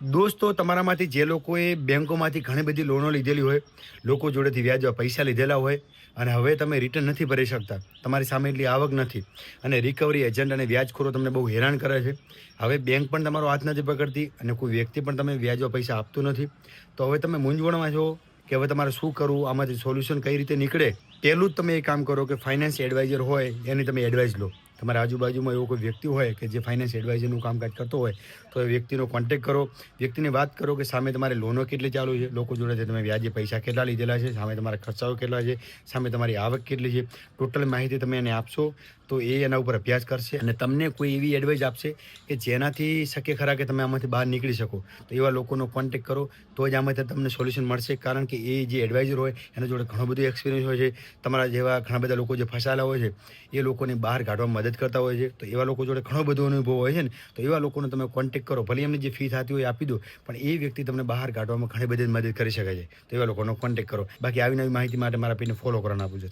દોસ્તો, તમારામાંથી જે લોકોએ બેંકોમાંથી ઘણી બધી લોનો લીધેલી હોય, લોકો જોડેથી વ્યાજવા પૈસા લીધેલા હોય અને હવે તમે રિટર્ન નથી ભરી શકતા, તમારી સામે એટલી આવક નથી અને રિકવરી એજન્ટ અને વ્યાજખોરો તમને બહુ હેરાન કરે છે. હવે બેંક પણ તમારો હાથ નથી પકડતી અને કોઈ વ્યક્તિ પણ તમે વ્યાજવા પૈસા આપતું નથી. તો હવે તમે મૂંઝવણમાં છો કે હવે તમારે શું કરવું, આમાંથી સોલ્યુશન કઈ રીતે નીકળે. પહેલું જ તમે એ કામ કરો કે ફાઇનાન્સ એડવાઇઝર હોય એની તમે એડવાઇસ લો. તમારા આજુબાજુમાં એવો કોઈ વ્યક્તિ હોય કે જે ફાઇનાન્સ એડવાઇઝરનું કામકાજ કરતો હોય તો એ વ્યક્તિનો કોન્ટેક્ટ કરો. વ્યક્તિને વાત કરો કે સામે તમારે લોનો કેટલી ચાલુ છે, લોકો જોડેથી તમે વ્યાજે પૈસા કેટલા લીધેલા છે, સામે તમારા ખર્ચાઓ કેટલા છે, સામે તમારી આવક કેટલી છે, ટોટલ માહિતી તમે એને આપશો તો એ એના ઉપર અભ્યાસ કરશે અને તમને કોઈ એવી એડવાઇસ આપશે કે જેનાથી શકે ખરા કે તમે આમાંથી બહાર નીકળી શકો. તો એવા લોકોનો કોન્ટેક્ટ કરો તો જ આમાંથી તમને સોલ્યુશન મળશે, કારણ કે એ જે એડવાઇઝર હોય એના જોડે ઘણો બધો એક્સપિરિયન્સ હોય છે. તમારા જેવા ઘણા બધા લોકો જે ફસાયેલા હોય છે એ લોકોને બહાર કાઢવામાં મદદ કરતા હોય છે. તો એવા લોકો જોડે ઘણો બધો અનુભવ હોય છે ને, તો એવા લોકોનો તમે કોન્ટેક્ટ કરો. ભલે એમની જે ફી થતી હોય આપી દો, પણ એ વ્યક્તિ તમને બહાર કાઢવામાં ઘણી બધી મદદ કરી શકે છે. તો એવા લોકોનો કોન્ટેક્ટ કરો. બાકી આવી નવી માહિતી માટે મારા પેજને ફોલો કરવાનું આપું છું.